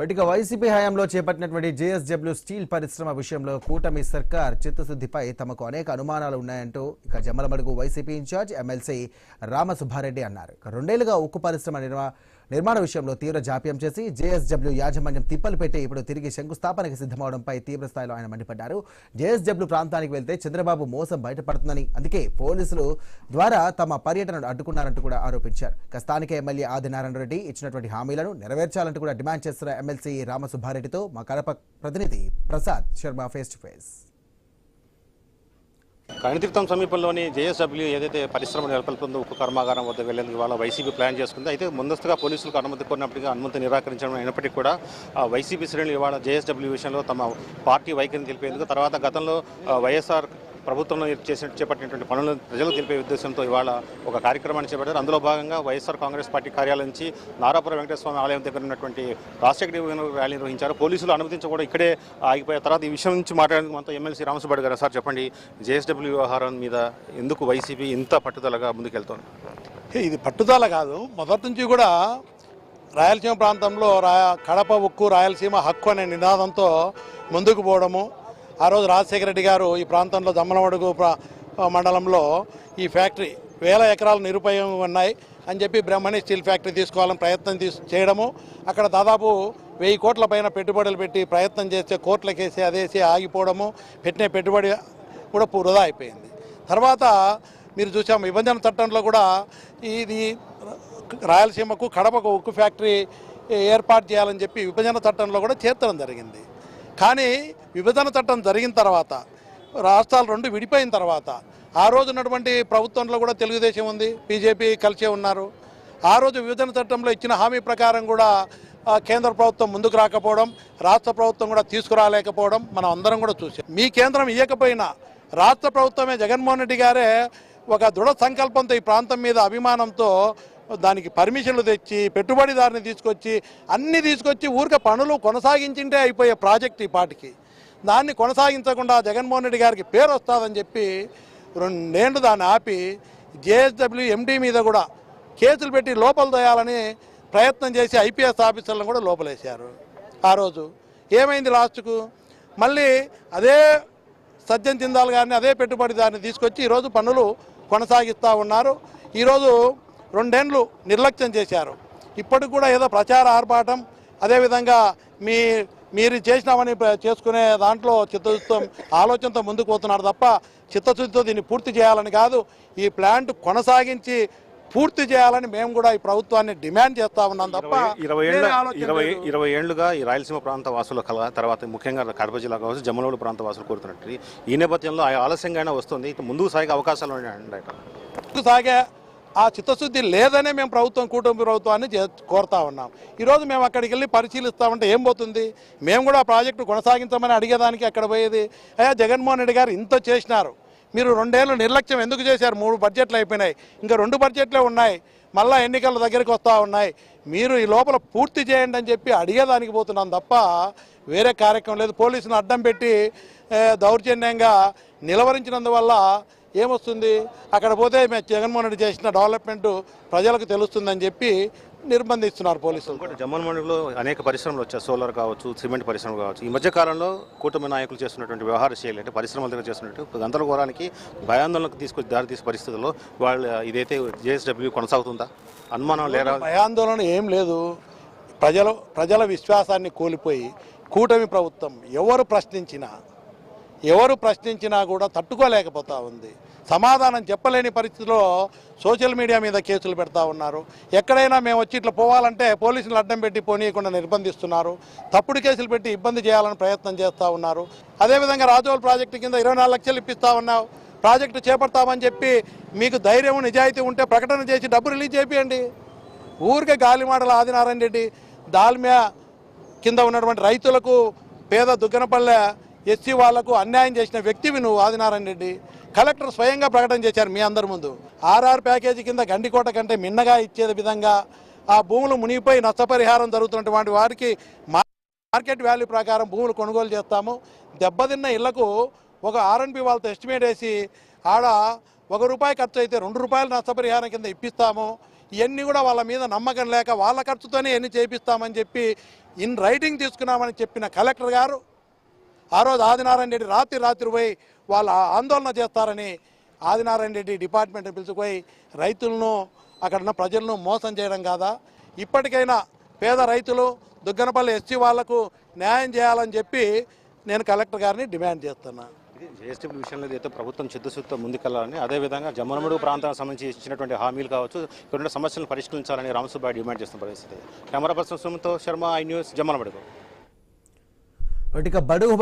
ఇక వైసీపీ హయాంలో చేపట్టినటువంటి జేఎస్డబ్ల్యూ స్టీల్ పరిశ్రమ విషయంలో కూటమి సర్కార్ చిత్తశుద్ధిపై తమకు అనేక అనుమానాలు ఉన్నాయంటూ ఇక Jammalamadugu YCP incharge MLC Ramasubba Reddy అన్నారు. 2 ఏళ్లుగా ఉక్కు పరిశ్రమ నిర్మాణ విషయంలో తీవ్ర జాప్యం చేసి జేఎస్డబ్ల్యూ యాజమాన్యం తిప్పలు పెట్టి ఇప్పుడు తిరిగి శంకుస్థాపనకి సిద్ధమవడంపై తీవ్రస్థాయిలో ఆయన మండిపడ్డారు. జేఎస్డబ్ల్యూ ప్రాంతానికి వెళ్తే చంద్రబాబు మోసం బయటపడుతుందని, అందుకే పోలీసులు ద్వారా తమ పర్యటనను అడ్డుకున్నారంటూ కూడా ఆరోపించారు. స్థానిక ఎమ్మెల్యే ఆదినారాయణ రెడ్డి ఇచ్చినటువంటి హామీలను నెరవేర్చాలంటూ కూడా డిమాండ్ చేస్తున్న ఎమ్మెల్సీ రామసుబ్బారెడ్డితో మా కడప ప్రతినిధి Prasad Sharma face to face. Kanitheertham సమీపంలోని జేఎస్డబ్ల్యూ ఏదైతే పరిశ్రమ నెలకొల్పుతుందో ఉక్కు కర్మాగారం వద్ద వెళ్లేందుకు వాళ్ళ వైసీపీ ప్లాన్ చేసుకుంది. అయితే ముందస్తుగా పోలీసులకు అనుమతి కోరినప్పటికీ అనుమతి నిరాకరించడం అయినప్పటికీ కూడా వైసీపీ శ్రేణులు ఇవాళ జేఎస్డబ్ల్యూ విషయంలో తమ పార్టీ వైఖరిని తెలిపేందుకు, తర్వాత గతంలో వైఎస్ఆర్ ప్రభుత్వంలో చేపట్టినటువంటి పనులను ప్రజలకు తెలిపే ఉద్దేశంతో ఇవాళ ఒక కార్యక్రమాన్ని చేపట్టారు. అందులో భాగంగా వైఎస్ఆర్ కాంగ్రెస్ పార్టీ కార్యాలయం నుంచి నారాపురం వెంకటేశ్వర స్వామి ఆలయం దగ్గర ఉన్నటువంటి రాష్ట్ర ర్యాలీ నిర్వహించారు. పోలీసులు అనుమతించకుండా ఇక్కడే ఆగిపోయిన తర్వాత ఈ విషయం నుంచి మాట్లాడేందుకు మనతో ఎమ్మెల్సీ రామసుబ్బారెడ్డి గారు. సార్ చెప్పండి, జేఎస్డబ్ల్యూ వ్యవహారం మీద ఎందుకు వైసీపీ ఇంత పట్టుదలగా ముందుకెళ్తోంది? ఇది పట్టుదల కాదు, మొదటి నుంచి కూడా రాయలసీమ ప్రాంతంలో కడప ఉక్కు రాయలసీమ హక్కు అనే నినాదంతో ముందుకు పోవడము. ఆ రోజు రాజశేఖర రెడ్డి గారు ఈ ప్రాంతంలో జమ్మలమడుగు మండలంలో ఈ ఫ్యాక్టరీ 1000 ఎకరాలు నిరుపయోగం ఉన్నాయి అని చెప్పి బ్రహ్మణి స్టీల్ ఫ్యాక్టరీ తీసుకోవాలని ప్రయత్నం చేయడము. అక్కడ దాదాపు 1000 కోట్ల పైన పెట్టుబడులు పెట్టి ప్రయత్నం చేస్తే కోట్లకేసి అదేసి ఆగిపోవడము, పెట్టిన పెట్టుబడి కూడా వృధా అయిపోయింది. తర్వాత మీరు చూసాము, విభజన చట్టంలో కూడా ఇది రాయలసీమకు కడపకు ఉక్కు ఫ్యాక్టరీ ఏర్పాటు చేయాలని చెప్పి విభజన చట్టంలో కూడా చేర్చడం జరిగింది. కానీ విభజన చట్టం జరిగిన తర్వాత, రాష్ట్రాలు 2 విడిపోయిన తర్వాత, ఆ రోజు ఉన్నటువంటి ప్రభుత్వంలో కూడా తెలుగుదేశం ఉంది, బీజేపీ కలిసే ఉన్నారు. ఆ రోజు విభజన చట్టంలో ఇచ్చిన హామీ ప్రకారం కూడా కేంద్ర ప్రభుత్వం ముందుకు రాకపోవడం, రాష్ట్ర ప్రభుత్వం కూడా తీసుకురాలేకపోవడం మనం అందరం కూడా చూసాం. మీ కేంద్రం ఇవ్వకపోయినా రాష్ట్ర ప్రభుత్వమే, జగన్మోహన్ రెడ్డి గారే ఒక దృఢ సంకల్పంతో ఈ ప్రాంతం మీద అభిమానంతో దానికి పర్మిషన్లు తెచ్చి పెట్టుబడిదారుని తీసుకొచ్చి అన్నీ తీసుకొచ్చి ఊరికే పనులు కొనసాగించింటే అయిపోయే ప్రాజెక్ట్ ఈ పాటికి. దాన్ని కొనసాగించకుండా జగన్మోహన్ రెడ్డి గారికి పేరు వస్తుందని చెప్పి 2 ఏళ్ళు దాన్ని ఆపి జేఎస్డబ్ల్యూ ఎండీ మీద కూడా కేసులు పెట్టి లోపల తోయాలని ప్రయత్నం చేసి ఐపీఎస్ ఆఫీసర్లను కూడా లోపలేశారు. ఆ రోజు ఏమైంది? లాస్ట్కు మళ్ళీ అదే సజ్జన జిందాల్ గారిని, అదే పెట్టుబడిదారిని తీసుకొచ్చి ఈరోజు పనులు కొనసాగిస్తూ ఉన్నారు. ఈరోజు 2 ఏళ్ళు నిర్లక్ష్యం చేశారు. ఇప్పటికి కూడా ఏదో ప్రచార ఆర్భాటం, అదేవిధంగా మీరు చేసినామని చేసుకునే దాంట్లో చిత్తశుద్ధితో ఆలోచనతో ముందుకు పోతున్నారు తప్ప చిత్తశుద్ధితో దీన్ని పూర్తి చేయాలని కాదు. ఈ ప్లాంట్ కొనసాగించి పూర్తి చేయాలని మేము కూడా ఈ ప్రభుత్వాన్ని డిమాండ్ చేస్తా ఉన్నాం తప్ప 20 ఏళ్లుగా ఈ రాయలసీమ ప్రాంత వాసుల కల, తర్వాత ముఖ్యంగా కడప జిల్లా కావచ్చు జమ్మలమడుగు ప్రాంత వాసులు కోరుతున్నట్టు ఈ నేపథ్యంలో ఆలస్యంగా వస్తుంది. ముందుకు సాగే అవకాశాలు ముందుకు సాగే ఆ చిత్తశుద్ధి లేదనే మేము కూటమి ప్రభుత్వాన్ని కోరుతా ఉన్నాం. ఈరోజు మేము అక్కడికి వెళ్ళి పరిశీలిస్తామంటే ఏం పోతుంది? మేము కూడా ఆ ప్రాజెక్టు కొనసాగించమని అడిగేదానికి అక్కడ పోయేది. అయ్యా, జగన్మోహన్ రెడ్డి గారు ఇంత చేసినారు, మీరు 2 ఏళ్ళు నిర్లక్ష్యం ఎందుకు చేశారు? 3 బడ్జెట్లు అయిపోయినాయి, ఇంకా 2 బడ్జెట్లే ఉన్నాయి, మళ్ళీ ఎన్నికల దగ్గరికి వస్తూ ఉన్నాయి. మీరు ఈ లోపల పూర్తి చేయండి అని చెప్పి అడిగేదానికి పోతున్నాం తప్ప వేరే కార్యక్రమం లేదు. పోలీసును అడ్డం పెట్టి దౌర్జన్యంగా నిలవరించినందువల్ల ఏమొస్తుంది? అక్కడ పోతే జగన్మోహన్ రెడ్డి చేసిన డెవలప్మెంట్ ప్రజలకు తెలుస్తుందని చెప్పి నిర్బంధిస్తున్నారు పోలీసులు. జమ్మలమడుగులో అనేక పరిశ్రమలు వచ్చాయి, సోలార్ కావచ్చు, సిమెంట్ పరిశ్రమ కావచ్చు. ఈ మధ్యకాలంలో కూటమి నాయకులు చేస్తున్నటువంటి వ్యవహార శైలి అంటే పరిశ్రమల దగ్గర చేస్తున్నట్టు గందరగోళానికి, భయాందోళనకు దారితీసే పరిస్థితుల్లో వాళ్ళు ఇదైతే జేఎస్డబ్ల్యూ కొనసాగుతుందా? అనుమానం లేదా? భయాందోళన ఏం లేదు. ప్రజల విశ్వాసాన్ని కోల్పోయి కూటమి ప్రభుత్వం ఎవరు ప్రశ్నించినా కూడా తట్టుకోలేకపోతా ఉంది. సమాధానం చెప్పలేని పరిస్థితిలో సోషల్ మీడియా మీద కేసులు పెడతా ఉన్నారు. ఎక్కడైనా మేము వచ్చి ఇట్లా పోవాలంటే పోలీసులు అడ్డం పెట్టి పోనీయకుండా నిర్బంధిస్తున్నారు. తప్పుడు కేసులు పెట్టి ఇబ్బంది చేయాలని ప్రయత్నం చేస్తూ ఉన్నారు. అదేవిధంగా రాజోల్ ప్రాజెక్టు కింద 24 లక్షలు ఇప్పిస్తా ఉన్నావు, ప్రాజెక్టు చేపడతామని చెప్పి మీకు ధైర్యం నిజాయితీ ఉంటే ప్రకటన చేసి డబ్బు రిలీజ్ చేయండి. ఊరికే గాలిమాటల ఆదినారాయణ రెడ్డి దాల్మియా కింద ఉన్నటువంటి రైతులకు, పేద దుగ్గనపల్లె ఎస్సీ వాళ్లకు అన్యాయం చేసిన వ్యక్తివి నువ్వు ఆదినారాయణ రెడ్డి. కలెక్టర్ స్వయంగా ప్రకటన చేశారు మీ అందరి ముందు. ఆర్ఆర్ ప్యాకేజీ కింద గండికోట కంటే మిన్నగా ఇచ్చే విధంగా ఆ భూములు మునిగిపోయి నష్టపరిహారం జరుగుతున్నటువంటి వారికి మార్కెట్ వాల్యూ ప్రకారం భూములు కొనుగోలు చేస్తాము. దెబ్బతిన్న ఇళ్లకు ఒక ఆర్ఎన్బి వాళ్ళతో ఎస్టిమేట్ వేసి ఆడ ₹1 ఖర్చు అయితే ₹2 నష్టపరిహారం కింద ఇప్పిస్తాము. ఇవన్నీ కూడా వాళ్ళ మీద నమ్మకం లేక వాళ్ళ ఖర్చుతోనే ఎన్ని చేపిస్తామని చెప్పి ఇన్ రైటింగ్ తీసుకున్నామని చెప్పిన కలెక్టర్ గారు ఆ రోజు ఆదినారాయణ రెడ్డి రాత్రి పోయి వాళ్ళు ఆందోళన చేస్తారని ఆదినారాయణ రెడ్డి డిపార్ట్మెంట్ని పిలుచుకుపోయి రైతులను అక్కడ ఉన్న ప్రజలను మోసం చేయడం కాదా? ఇప్పటికైనా పేద రైతులు దుగ్గనపల్లి ఎస్సీ వాళ్లకు న్యాయం చేయాలని చెప్పి నేను కలెక్టర్ గారిని డిమాండ్ చేస్తున్నాను. ఇది జేఎస్డబ్ల్యూ విషయంలో అయితే ప్రభుత్వం చిత్తశుద్ధితో ముందుకెళ్లాలని, అదేవిధంగా జమ్మలమడుగు ప్రాంతానికి సంబంధించి ఇచ్చినటువంటి హామీలు కావచ్చు, ఇక్కడ సమస్యలను పరిష్కరించాలని రామసుబ్బారెడ్డి డిమాండ్ చేస్తున్న పరిస్థితి. కెమెరా పర్సన్ సుమతో శర్మ, ఐ న్యూస్, జమ్మలమడుగు. ఇక బడుగు